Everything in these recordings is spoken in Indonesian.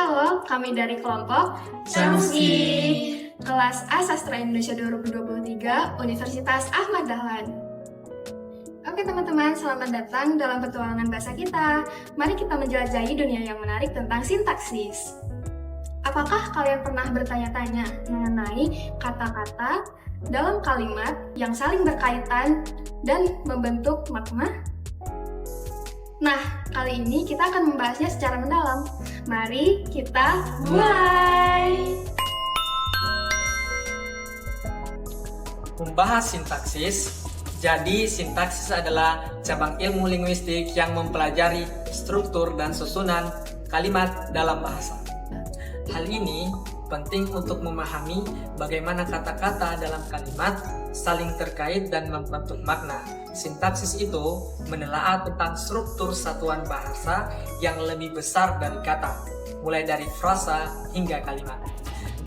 Halo, kami dari kelompok Samski. Kelas A Sastra Indonesia 2023 Universitas Ahmad Dahlan. Oke teman-teman, selamat datang dalam petualangan bahasa kita. Mari kita menjelajahi dunia yang menarik tentang sintaksis. Apakah kalian pernah bertanya-tanya mengenai kata-kata dalam kalimat yang saling berkaitan dan membentuk makna? Nah, kali ini kita akan membahasnya secara mendalam. Mari kita mulai! Membahas sintaksis. Jadi, sintaksis adalah cabang ilmu linguistik yang mempelajari struktur dan susunan kalimat dalam bahasa. Hal ini penting untuk memahami bagaimana kata-kata dalam kalimat saling terkait dan membentuk makna. Sintaksis itu menelaah tentang struktur satuan bahasa yang lebih besar dari kata, mulai dari frasa hingga kalimat.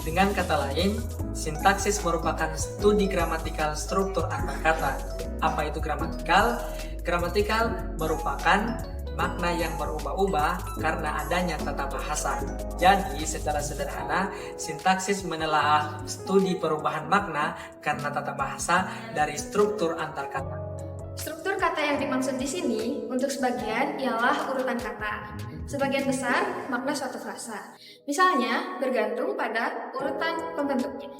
Dengan kata lain, sintaksis merupakan studi gramatikal struktur antar kata. Apa itu gramatikal? Gramatikal merupakan makna yang berubah-ubah karena adanya tata bahasa. Jadi, secara sederhana, sintaksis menelaah studi perubahan makna karena tata bahasa dari struktur antar kata. Struktur kata yang dimaksud di sini untuk sebagian ialah urutan kata. Sebagian besar makna suatu frasa. Misalnya, bergantung pada urutan pembentuknya.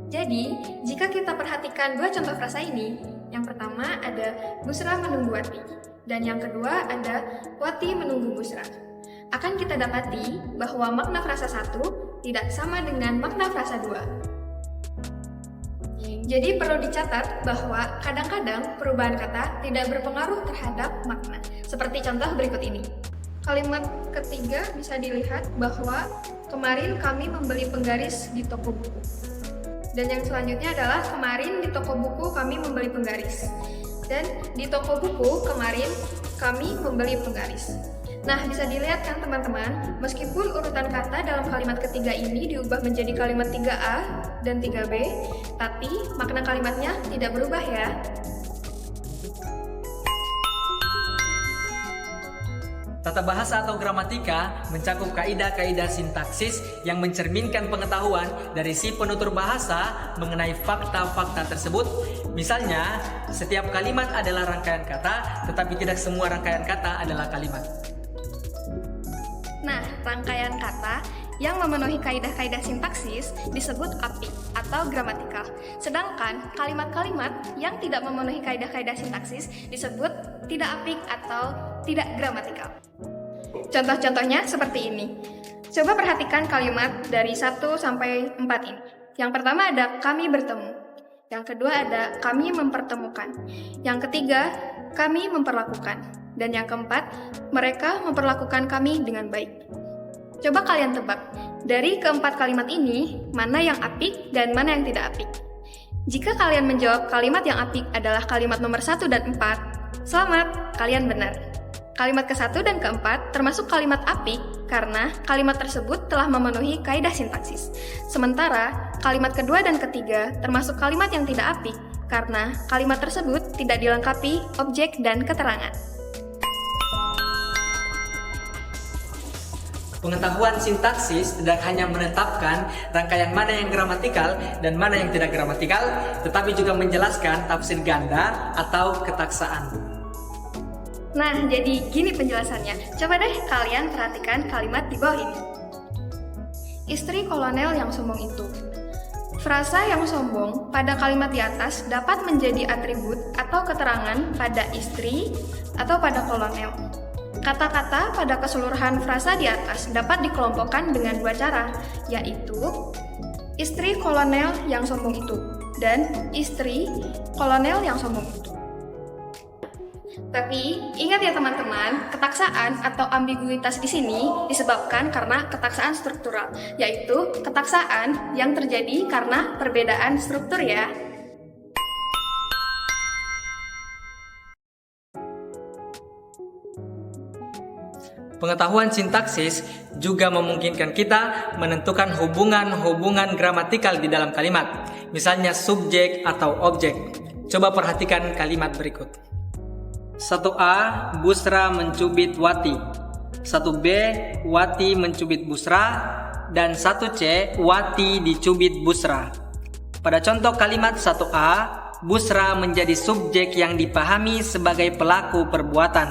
Jadi, jika kita perhatikan dua contoh frasa ini, yang pertama ada Busra menunggu Wati, dan yang kedua ada Wati menunggu Busra. Akan kita dapati bahwa makna frasa 1 tidak sama dengan makna frasa 2. Jadi perlu dicatat bahwa kadang-kadang perubahan kata tidak berpengaruh terhadap makna. Seperti contoh berikut ini. Kalimat ketiga bisa dilihat bahwa kemarin kami membeli penggaris di toko buku. Dan yang selanjutnya adalah kemarin di toko buku kami membeli penggaris. Dan di toko buku kemarin kami membeli penggaris. Nah, bisa dilihat kan teman-teman, meskipun urutan kata dalam kalimat ketiga ini diubah menjadi kalimat 3A dan 3B, tapi makna kalimatnya tidak berubah ya. Tata bahasa atau gramatika mencakup kaidah-kaidah sintaksis yang mencerminkan pengetahuan dari si penutur bahasa mengenai fakta-fakta tersebut. Misalnya, setiap kalimat adalah rangkaian kata, tetapi tidak semua rangkaian kata adalah kalimat. Nah, rangkaian kata yang memenuhi kaidah-kaidah sintaksis disebut apik atau gramatikal. Sedangkan kalimat-kalimat yang tidak memenuhi kaidah-kaidah sintaksis disebut tidak apik atau tidak gramatikal. Contoh-contohnya seperti ini. Coba perhatikan kalimat dari 1 sampai 4 ini. Yang pertama ada kami bertemu. Yang kedua ada kami mempertemukan. Yang ketiga, kami memperlakukan. Dan yang keempat, mereka memperlakukan kami dengan baik. Coba kalian tebak, dari keempat kalimat ini, mana yang apik dan mana yang tidak apik? Jika kalian menjawab kalimat yang apik adalah kalimat nomor 1 dan 4, selamat, kalian benar. Kalimat ke-1 dan ke-4 termasuk kalimat apik karena kalimat tersebut telah memenuhi kaidah sintaksis. Sementara, kalimat kedua dan ketiga termasuk kalimat yang tidak apik karena kalimat tersebut tidak dilengkapi objek dan keterangan. Pengetahuan sintaksis tidak hanya menetapkan rangkaian mana yang gramatikal dan mana yang tidak gramatikal, tetapi juga menjelaskan tafsir ganda atau ketaksaan. Nah, jadi gini penjelasannya. Coba deh kalian perhatikan kalimat di bawah ini. Istri kolonel yang sombong itu. Frasa yang sombong pada kalimat di atas dapat menjadi atribut atau keterangan pada istri atau pada kolonel. Kata-kata pada keseluruhan frasa di atas dapat dikelompokkan dengan dua cara, yaitu istri kolonel yang sombong itu dan istri kolonel yang sombong itu. Tapi ingat ya teman-teman, ketaksaan atau ambiguitas di sini disebabkan karena ketaksaan struktural, yaitu ketaksaan yang terjadi karena perbedaan struktur ya. Pengetahuan sintaksis juga memungkinkan kita menentukan hubungan-hubungan gramatikal di dalam kalimat, misalnya subjek atau objek. Coba perhatikan kalimat berikut. 1A. Busra mencubit Wati. 1B, Wati mencubit Busra, dan 1C, Wati dicubit Busra. Pada contoh kalimat 1A, Busra menjadi subjek yang dipahami sebagai pelaku perbuatan,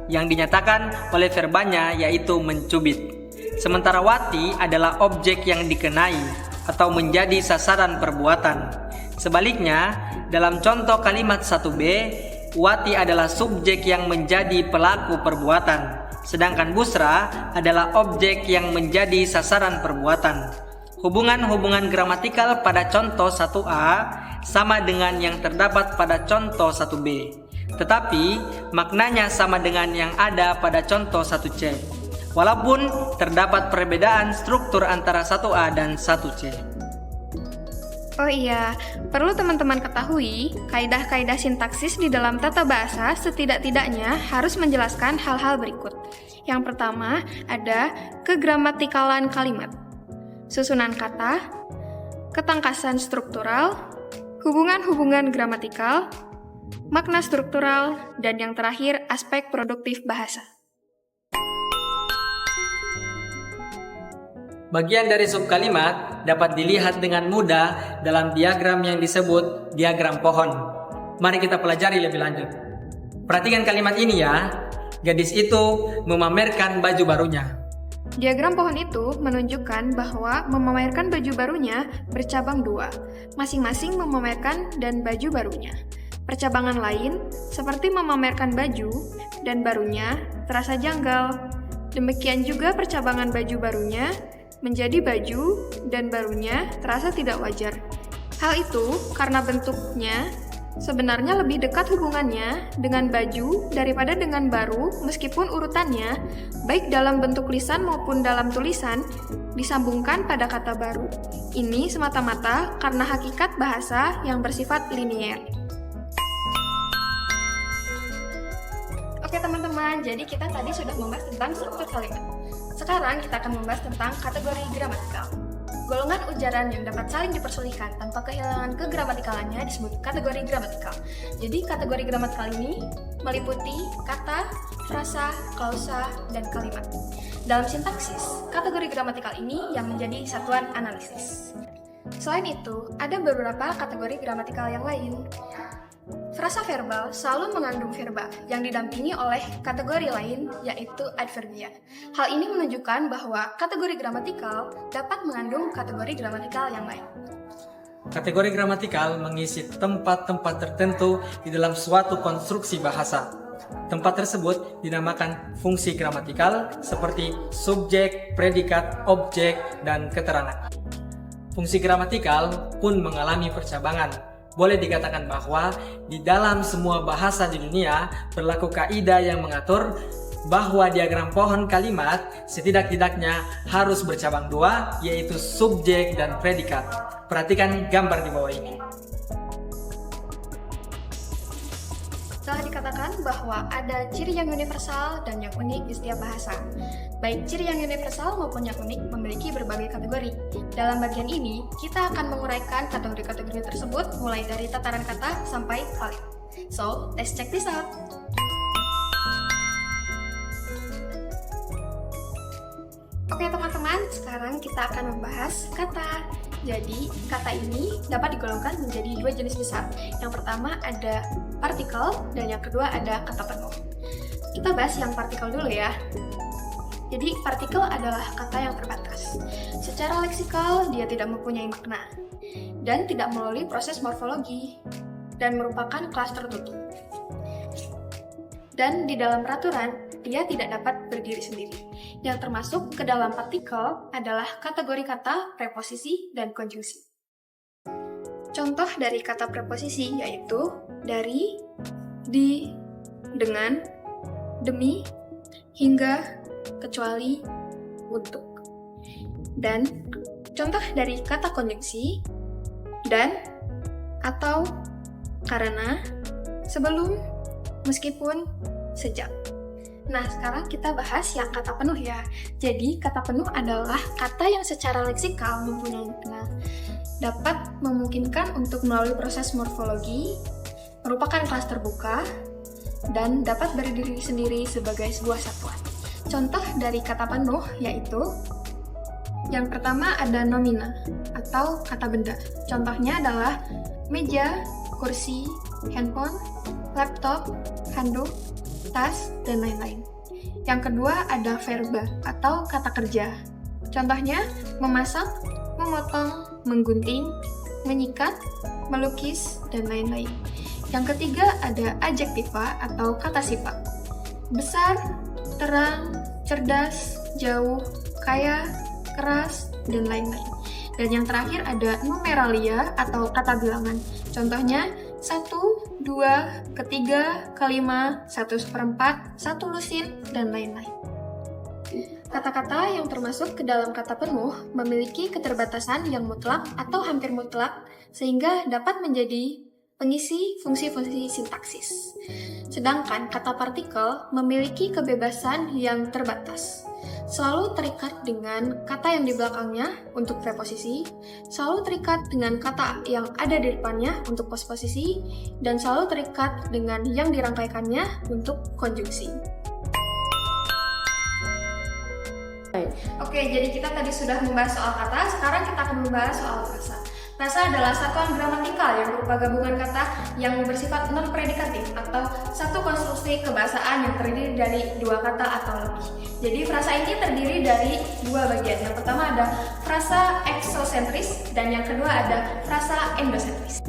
yang dinyatakan oleh verbanya yaitu mencubit. Sementara Wati adalah objek yang dikenai atau menjadi sasaran perbuatan. Sebaliknya, dalam contoh kalimat 1B, Wati adalah subjek yang menjadi pelaku perbuatan, sedangkan Busra adalah objek yang menjadi sasaran perbuatan. Hubungan-hubungan gramatikal pada contoh 1A sama dengan yang terdapat pada contoh 1B, tetapi maknanya sama dengan yang ada pada contoh 1C, walaupun terdapat perbedaan struktur antara 1A dan 1C. Oh iya, perlu teman-teman ketahui, kaidah-kaidah sintaksis di dalam tata bahasa setidak-tidaknya harus menjelaskan hal-hal berikut. Yang pertama, ada kegramatikalan kalimat, susunan kata, ketangkasan struktural, hubungan-hubungan gramatikal, makna struktural, dan yang terakhir, aspek produktif bahasa. Bagian dari subkalimat dapat dilihat dengan mudah dalam diagram yang disebut diagram pohon. Mari kita pelajari lebih lanjut. Perhatikan kalimat ini ya. Gadis itu memamerkan baju barunya. Diagram pohon itu menunjukkan bahwa memamerkan baju barunya bercabang dua, masing-masing memamerkan dan baju barunya. Percabangan lain, seperti memamerkan baju dan barunya, terasa janggal. Demikian juga percabangan baju barunya menjadi baju dan barunya terasa tidak wajar. Hal itu karena bentuknya sebenarnya lebih dekat hubungannya dengan baju daripada dengan baru, meskipun urutannya, baik dalam bentuk lisan maupun dalam tulisan, disambungkan pada kata baru. Ini semata-mata karena hakikat bahasa yang bersifat linier. Oke teman-teman, jadi kita tadi sudah membahas tentang struktur kalimat. Sekarang kita akan membahas tentang kategori gramatikal. Golongan ujaran yang dapat saling dipersolihkan tanpa kehilangan kegramatikalannya disebut kategori gramatikal. Jadi kategori gramatikal ini meliputi kata, frasa, klausa, dan kalimat. Dalam sintaksis, kategori gramatikal ini yang menjadi satuan analisis. Selain itu, ada beberapa kategori gramatikal yang lain. Frasa verbal selalu mengandung verba yang didampingi oleh kategori lain, yaitu adverbia. Hal ini menunjukkan bahwa kategori gramatikal dapat mengandung kategori gramatikal yang lain. Kategori gramatikal mengisi tempat-tempat tertentu di dalam suatu konstruksi bahasa. Tempat tersebut dinamakan fungsi gramatikal seperti subjek, predikat, objek, dan keterangan. Fungsi gramatikal pun mengalami percabangan. Boleh dikatakan bahwa di dalam semua bahasa di dunia berlaku kaidah yang mengatur bahwa diagram pohon kalimat setidak-tidaknya harus bercabang dua, yaitu subjek dan predikat. Perhatikan gambar di bawah ini. Telah dikatakan bahwa ada ciri yang universal dan yang unik di setiap bahasa. Baik ciri yang universal maupun yang unik memiliki berbagai kategori. Dalam bagian ini, kita akan menguraikan kategori-kategori tersebut mulai dari tataran kata sampai kalimat. So, let's check this out. Oke teman-teman, sekarang kita akan membahas kata. Jadi, kata ini dapat digolongkan menjadi dua jenis besar. Yang pertama ada partikel dan yang kedua ada kata penuh. Kita bahas yang partikel dulu ya. Jadi, partikel adalah kata yang terbatas. Secara leksikal, dia tidak mempunyai makna dan tidak melalui proses morfologi dan merupakan kelas tertutup. Dan di dalam peraturan, dia tidak dapat berdiri sendiri. Yang termasuk ke dalam partikel adalah kategori kata, preposisi, dan konjungsi. Contoh dari kata preposisi yaitu dari, di, dengan, demi, hingga, kecuali, untuk. Dan contoh dari kata konjungsi dan, atau, karena, sebelum, meskipun, sejak. Nah, sekarang kita bahas yang kata penuh ya. Jadi, kata penuh adalah kata yang secara leksikal mempunyai makna, dapat memungkinkan untuk melalui proses morfologi, merupakan kelas terbuka, dan dapat berdiri sendiri sebagai sebuah satuan. contoh dari kata penuh yaitu yang pertama ada nomina atau kata benda. Contohnya adalah meja, kursi, handphone, laptop, handuk, tas, dan lain-lain. Yang kedua ada verba atau kata kerja. Contohnya memasak, memotong, menggunting, menyikat, melukis, dan lain-lain. Yang ketiga ada adjektiva atau kata sifat. Besar, terang, cerdas, jauh, kaya, keras, dan lain-lain. Dan yang terakhir ada numeralia atau kata bilangan. Contohnya 1, 2, ketiga, kelima, 1/4, 1 lusin, dan lain-lain. Kata-kata yang termasuk ke dalam kata penuh memiliki keterbatasan yang mutlak atau hampir mutlak sehingga dapat menjadi pengisi fungsi-fungsi sintaksis. Sedangkan kata partikel memiliki kebebasan yang terbatas. Selalu terikat dengan kata yang di belakangnya untuk preposisi, selalu terikat dengan kata yang ada di depannya untuk posposisi, dan selalu terikat dengan yang dirangkaikannya untuk konjungsi. Oke, jadi kita tadi sudah membahas soal kata, sekarang kita akan membahas soal frasa. Frasa adalah satuan gramatikal yang berupa gabungan kata yang bersifat non-predikatif atau satu konstruksi kebahasaan yang terdiri dari dua kata atau lebih. Jadi frasa ini terdiri dari dua bagian. Yang pertama ada frasa eksosentris dan yang kedua ada frasa endosentris.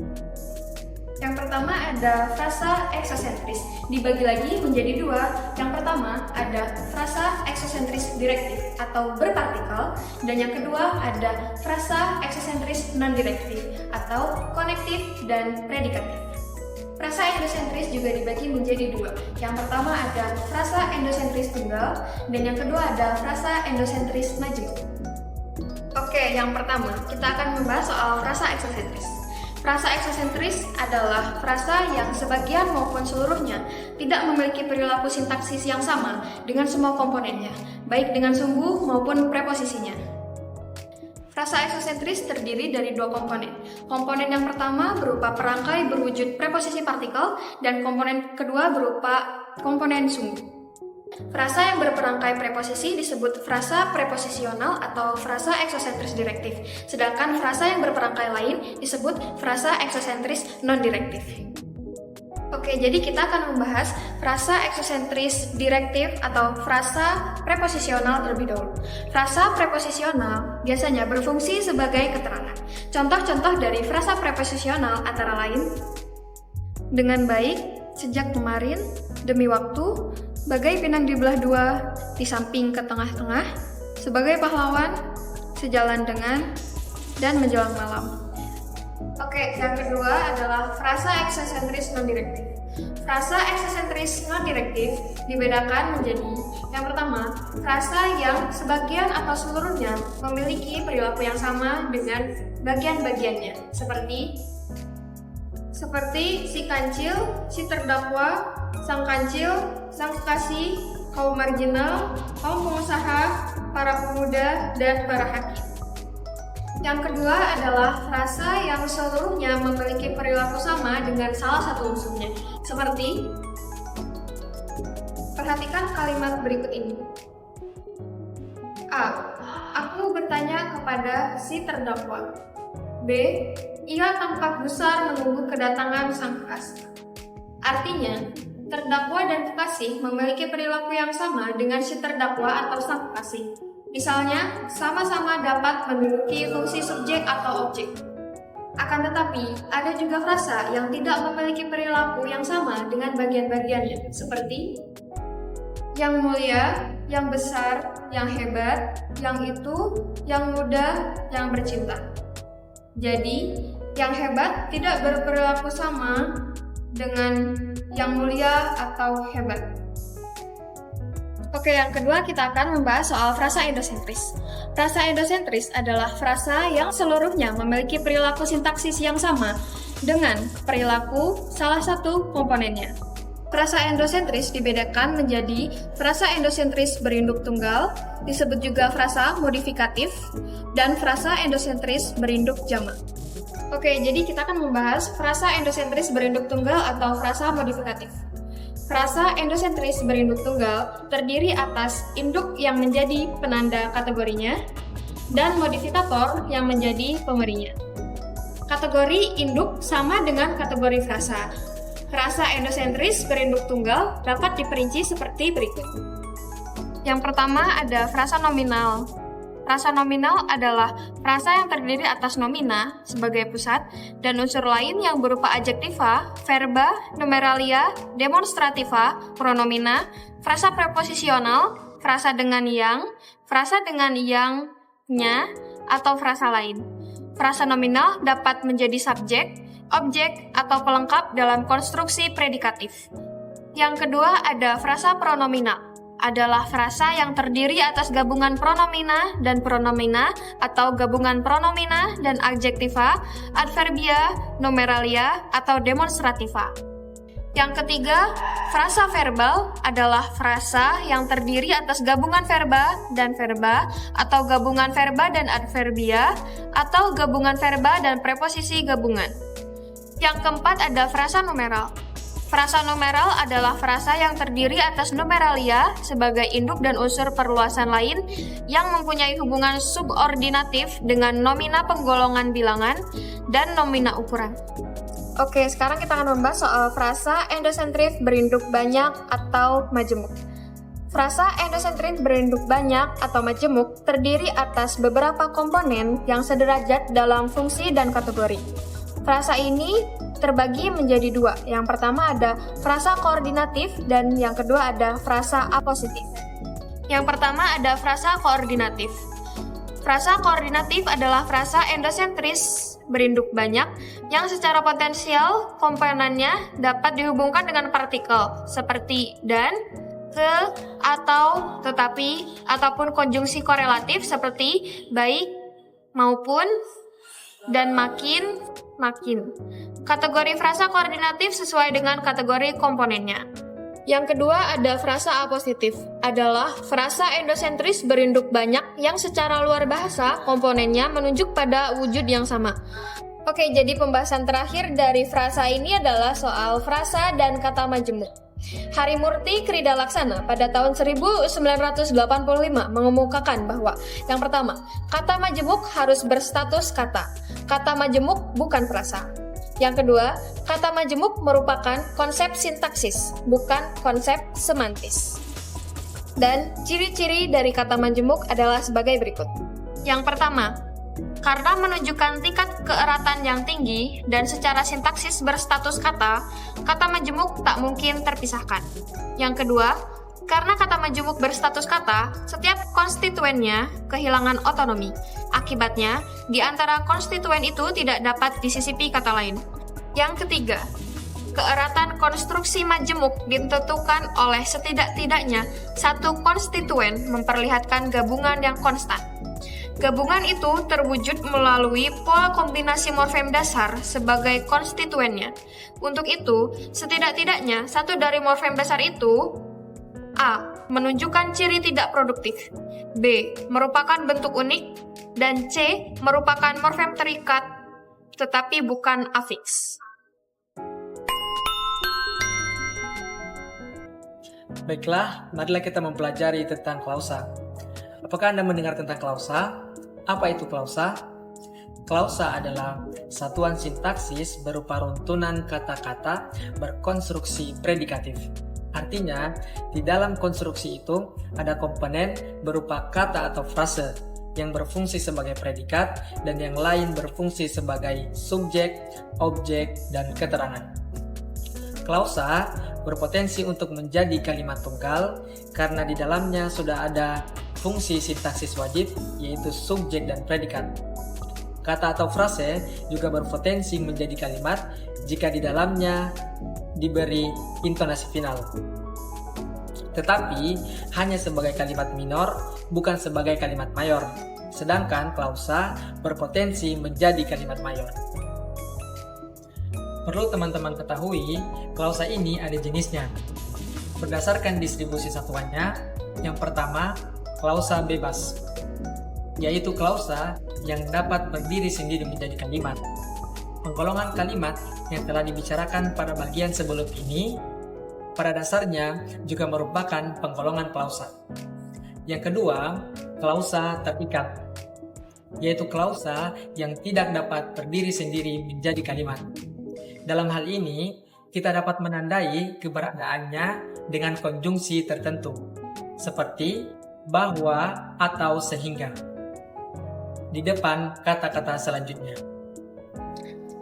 Yang pertama ada frasa eksosentris, dibagi lagi menjadi dua. Yang pertama ada frasa eksosentris direktif atau berpartikel, dan yang kedua ada frasa eksosentris non-direktif atau konektif dan predikatif. Frasa endosentris juga dibagi menjadi dua. Yang pertama ada frasa endosentris tunggal, dan yang kedua ada frasa endosentris majemuk. Oke, yang pertama kita akan membahas soal frasa eksosentris. Frasa eksosentris adalah frasa yang sebagian maupun seluruhnya tidak memiliki perilaku sintaksis yang sama dengan semua komponennya, baik dengan sumbu maupun preposisinya. Frasa eksosentris terdiri dari dua komponen. Komponen yang pertama berupa perangkai berwujud preposisi partikel, dan komponen kedua berupa komponen sumbu. Frasa yang berperangkai preposisi disebut frasa preposisional atau frasa eksosentris direktif, sedangkan frasa yang berperangkai lain disebut frasa eksosentris non-direktif. Oke, jadi kita akan membahas frasa eksosentris direktif atau frasa preposisional terlebih dahulu. Frasa preposisional biasanya berfungsi sebagai keterangan. Contoh-contoh dari frasa preposisional antara lain dengan baik, sejak kemarin, demi waktu, bagai pinang di belah dua, di samping ke tengah-tengah, sebagai pahlawan, sejalan dengan, dan menjelang malam. Oke, yang kedua adalah frasa eksosentris non-direktif. Frasa eksosentris non-direktif dibedakan menjadi yang pertama, frasa yang sebagian atau seluruhnya memiliki perilaku yang sama dengan bagian-bagiannya, seperti si kancil, si terdakwa, sang kancil, sang kekasih, kaum marginal, kaum pengusaha, para pemuda, dan para hakim. Yang kedua adalah frasa yang seluruhnya memiliki perilaku sama dengan salah satu unsurnya, seperti perhatikan kalimat berikut ini. A. Aku bertanya kepada si terdakwa. B. Ia tampak gusar menunggu kedatangan sang kekasih. Artinya, terdakwa dan kekasih memiliki perilaku yang sama dengan si terdakwa atau sang kekasih. Misalnya, sama-sama dapat menduduki fungsi subjek atau objek. Akan tetapi, ada juga frasa yang tidak memiliki perilaku yang sama dengan bagian-bagiannya, seperti yang mulia, yang besar, yang hebat, yang itu, yang muda, yang bercinta. Jadi, yang hebat tidak berperilaku sama dengan yang mulia atau hebat. Oke, yang kedua kita akan membahas soal frasa endosentris. Frasa endosentris adalah frasa yang seluruhnya memiliki perilaku sintaksis yang sama dengan perilaku salah satu komponennya. Frasa endosentris dibedakan menjadi frasa endosentris berinduk tunggal, disebut juga frasa modifikatif, dan frasa endosentris berinduk jamak. Oke, jadi kita akan membahas frasa endosentris berinduk tunggal atau frasa modifikatif. Frasa endosentris berinduk tunggal terdiri atas induk yang menjadi penanda kategorinya dan modifikator yang menjadi pemberinya. Kategori induk sama dengan kategori frasa. Frasa endosentris berinduk tunggal dapat diperinci seperti berikut. Yang pertama ada frasa nominal. Frasa nominal adalah frasa yang terdiri atas nomina sebagai pusat dan unsur lain yang berupa adjektiva, verba, numeralia, demonstrativa, pronomina, frasa preposisional, frasa dengan yang-nya, atau frasa lain. Frasa nominal dapat menjadi subjek, objek, atau pelengkap dalam konstruksi predikatif. Yang kedua ada frasa pronominal. Adalah frasa yang terdiri atas gabungan pronomina dan pronomina atau gabungan pronomina dan adjektiva, adverbia, numeralia, atau demonstrativa. Yang ketiga, frasa verbal adalah frasa yang terdiri atas gabungan verba dan verba atau gabungan verba dan adverbia atau gabungan verba dan preposisi gabungan. Yang keempat ada frasa numeral. Frasa numeral adalah frasa yang terdiri atas numeralia sebagai induk dan unsur perluasan lain yang mempunyai hubungan subordinatif dengan nomina penggolongan bilangan dan nomina ukuran. Oke, sekarang kita akan membahas soal frasa endosentris berinduk banyak atau majemuk. Frasa endosentris berinduk banyak atau majemuk terdiri atas beberapa komponen yang sederajat dalam fungsi dan kategori. Frasa ini terbagi menjadi dua. Yang pertama ada frasa koordinatif dan yang kedua ada frasa apositif. Yang pertama ada frasa koordinatif. Frasa koordinatif adalah frasa endosentris berinduk banyak yang secara potensial komponennya dapat dihubungkan dengan partikel seperti dan, ke, atau, tetapi, ataupun konjungsi korelatif seperti baik, maupun, dan makin. Kategori frasa koordinatif sesuai dengan kategori komponennya. Yang kedua ada frasa apositif. Adalah frasa endosentris berinduk banyak yang secara luar bahasa komponennya menunjuk pada wujud yang sama. Oke, jadi pembahasan terakhir dari frasa ini adalah soal frasa dan kata majemuk. Harimurti Krida Laksana pada tahun 1985 mengemukakan bahwa yang pertama, kata majemuk harus berstatus kata. Kata majemuk bukan frasa. Yang kedua, kata majemuk merupakan konsep sintaksis, bukan konsep semantis. Dan ciri-ciri dari kata majemuk adalah sebagai berikut. Yang pertama, karena menunjukkan tingkat keeratan yang tinggi dan secara sintaksis berstatus kata, kata majemuk tak mungkin terpisahkan. Yang kedua, karena kata majemuk berstatus kata, setiap konstituennya kehilangan otonomi. Akibatnya, di antara konstituen itu tidak dapat disisipi kata lain. Yang ketiga, keeratan konstruksi majemuk ditentukan oleh setidak-tidaknya satu konstituen memperlihatkan gabungan yang konstan. Gabungan itu terwujud melalui pola kombinasi morfem dasar sebagai konstituennya. Untuk itu, setidak-tidaknya satu dari morfem dasar itu A. Menunjukkan ciri tidak produktif, B. Merupakan bentuk unik, dan C. Merupakan morfem terikat tetapi bukan afiks. Baiklah, marilah kita mempelajari tentang klausa. Apakah Anda mendengar tentang klausa? Apa itu klausa? Klausa adalah satuan sintaksis berupa runtunan kata-kata berkonstruksi predikatif. Artinya, di dalam konstruksi itu ada komponen berupa kata atau frase yang berfungsi sebagai predikat dan yang lain berfungsi sebagai subjek, objek, dan keterangan. Klausa berpotensi untuk menjadi kalimat tunggal karena di dalamnya sudah ada fungsi sintaksis wajib, yaitu subjek dan predikat. Kata atau frase juga berpotensi menjadi kalimat jika di dalamnya diberi intonasi final. Tetapi hanya sebagai kalimat minor, bukan sebagai kalimat mayor. Sedangkan klausa berpotensi menjadi kalimat mayor. Perlu teman-teman ketahui, klausa ini ada jenisnya. Berdasarkan distribusi satuannya, yang pertama, klausa bebas, yaitu klausa yang dapat berdiri sendiri menjadi kalimat. Penggolongan kalimat yang telah dibicarakan pada bagian sebelum ini pada dasarnya juga merupakan penggolongan klausa. Yang kedua, klausa terikat, yaitu klausa yang tidak dapat berdiri sendiri menjadi kalimat. Dalam hal ini, kita dapat menandai keberadaannya dengan konjungsi tertentu, seperti bahwa atau sehingga, di depan kata-kata selanjutnya.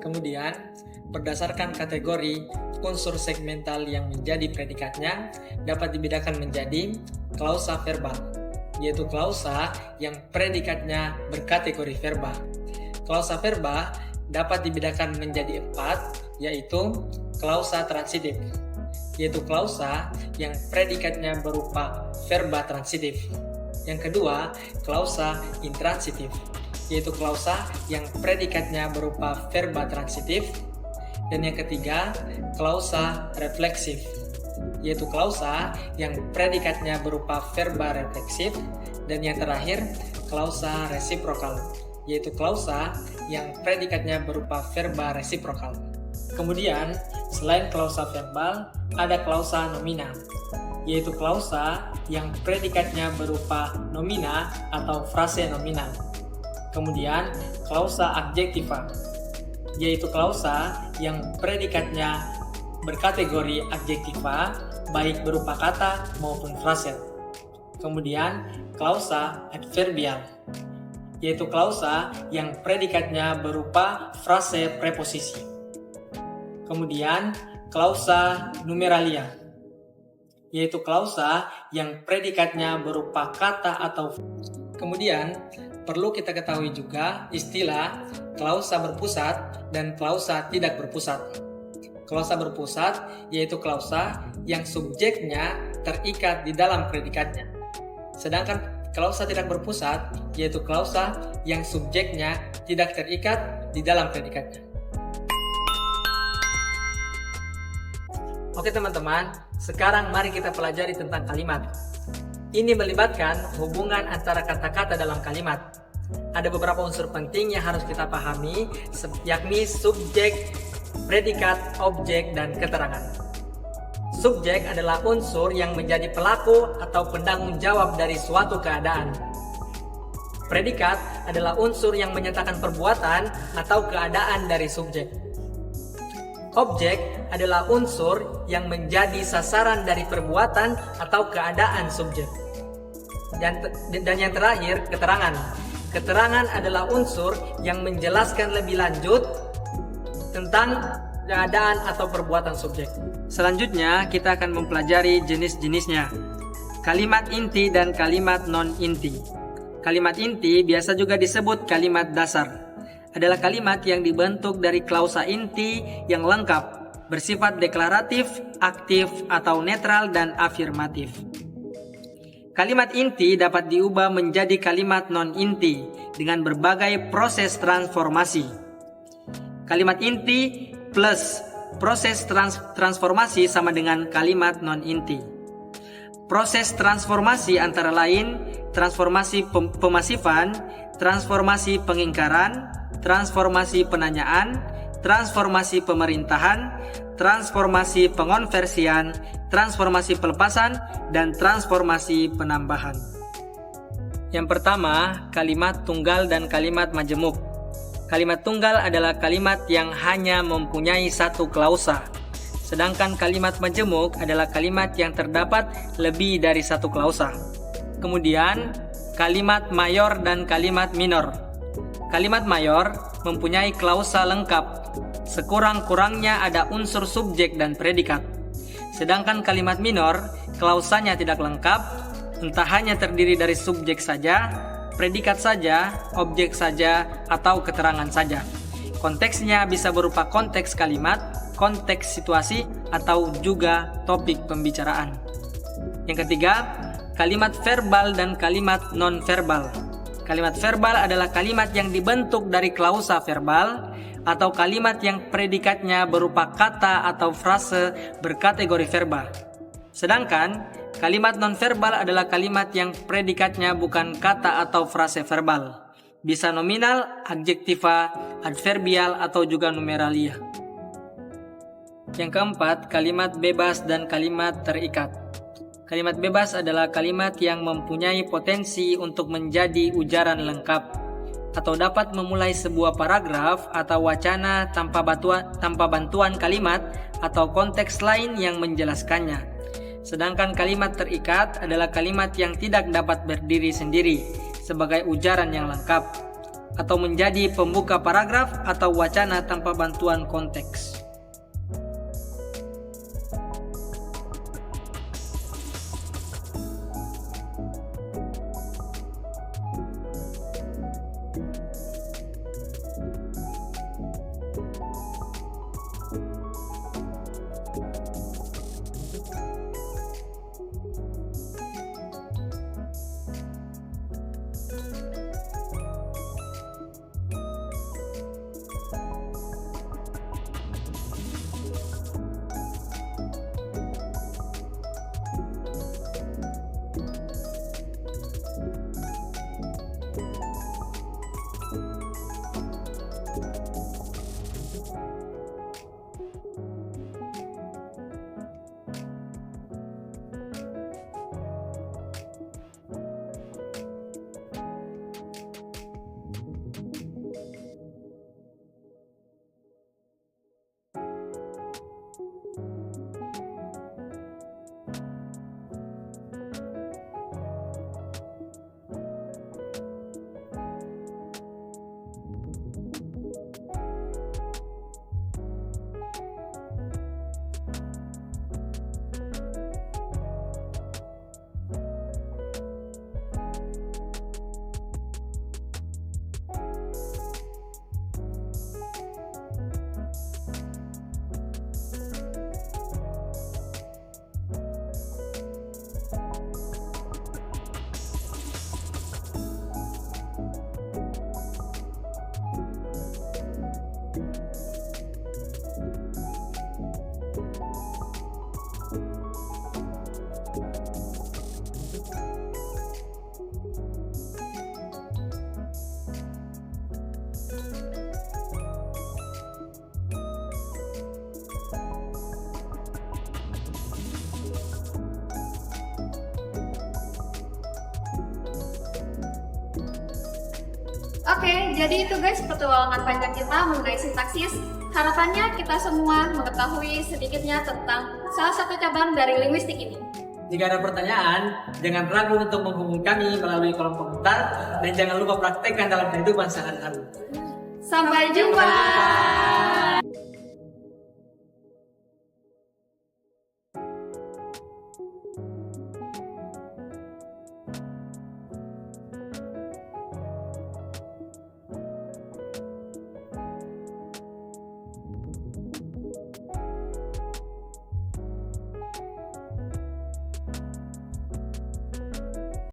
Kemudian, berdasarkan kategori unsur segmental yang menjadi predikatnya dapat dibedakan menjadi klausa verbal, yaitu klausa yang predikatnya berkategori verba. Klausa verba dapat dibedakan menjadi 4, yaitu klausa transitif, yaitu klausa yang predikatnya berupa verba transitif. Yang kedua, klausa intransitif, yaitu klausa yang predikatnya berupa verba transitif. Dan yang ketiga, klausa refleksif, yaitu klausa yang predikatnya berupa verba refleksif. Dan yang terakhir, klausa resiprokal, yaitu klausa yang predikatnya berupa verba resiprokal. Kemudian, selain klausa verbal, ada klausa nomina, yaitu klausa yang predikatnya berupa nomina atau frase nominal. Kemudian, klausa adjektiva, yaitu klausa yang predikatnya berkategori adjektiva, baik berupa kata maupun frase. Kemudian, klausa adverbial, yaitu klausa yang predikatnya berupa frase preposisi. Kemudian, klausa numeralia, yaitu klausa yang predikatnya berupa kata atau. Kemudian, perlu kita ketahui juga istilah klausa berpusat dan klausa tidak berpusat. Klausa berpusat yaitu klausa yang subjeknya terikat di dalam predikatnya. Sedangkan klausa tidak berpusat yaitu klausa yang subjeknya tidak terikat di dalam predikatnya. Oke teman-teman, sekarang mari kita pelajari tentang kalimat. Ini melibatkan hubungan antara kata-kata dalam kalimat. Ada beberapa unsur penting yang harus kita pahami, yakni subjek, predikat, objek, dan keterangan. Subjek adalah unsur yang menjadi pelaku atau penanggung jawab dari suatu keadaan. Predikat adalah unsur yang menyatakan perbuatan atau keadaan dari subjek. Objek adalah unsur yang menjadi sasaran dari perbuatan atau keadaan subjek. Dan yang terakhir, keterangan. Keterangan adalah unsur yang menjelaskan lebih lanjut tentang keadaan atau perbuatan subjek. Selanjutnya, kita akan mempelajari jenis-jenisnya. Kalimat inti dan kalimat non-inti. Kalimat inti biasa juga disebut kalimat dasar. Adalah kalimat yang dibentuk dari klausa inti yang lengkap, bersifat deklaratif, aktif, atau netral dan afirmatif. Kalimat inti dapat diubah menjadi kalimat non-inti dengan berbagai proses transformasi. Kalimat inti plus proses transformasi sama dengan kalimat non-inti. Proses transformasi antara lain transformasi pemasifan, transformasi pengingkaran, transformasi penanyaan, transformasi pemerintahan, transformasi pengonversian, transformasi pelepasan, dan transformasi penambahan. Yang pertama, kalimat tunggal dan kalimat majemuk. Kalimat tunggal adalah kalimat yang hanya mempunyai satu klausa, sedangkan kalimat majemuk adalah kalimat yang terdapat lebih dari satu klausa. Kemudian, kalimat mayor dan kalimat minor. Kalimat mayor mempunyai klausa lengkap, sekurang-kurangnya ada unsur subjek dan predikat. Sedangkan kalimat minor, klausanya tidak lengkap, entah hanya terdiri dari subjek saja, predikat saja, objek saja, atau keterangan saja. Konteksnya bisa berupa konteks kalimat, konteks situasi, atau juga topik pembicaraan. Yang ketiga, kalimat verbal dan kalimat non-verbal. Kalimat verbal adalah kalimat yang dibentuk dari klausa verbal atau kalimat yang predikatnya berupa kata atau frase berkategori verba. Sedangkan kalimat non-verbal adalah kalimat yang predikatnya bukan kata atau frase verbal. Bisa nominal, adjektiva, adverbial, atau juga numeralia. Yang keempat, kalimat bebas dan kalimat terikat. Kalimat bebas adalah kalimat yang mempunyai potensi untuk menjadi ujaran lengkap atau dapat memulai sebuah paragraf atau wacana tanpa bantuan kalimat atau konteks lain yang menjelaskannya. Sedangkan kalimat terikat adalah kalimat yang tidak dapat berdiri sendiri sebagai ujaran yang lengkap atau menjadi pembuka paragraf atau wacana tanpa bantuan konteks. Oke, jadi itu guys petualangan panjang kita mengenai sintaksis. Harapannya kita semua mengetahui sedikitnya tentang salah satu cabang dari linguistik ini. Jika ada pertanyaan, jangan ragu untuk menghubungi kami melalui kolom komentar dan jangan lupa praktekkan dalam kehidupan sehari-hari. Sampai jumpa.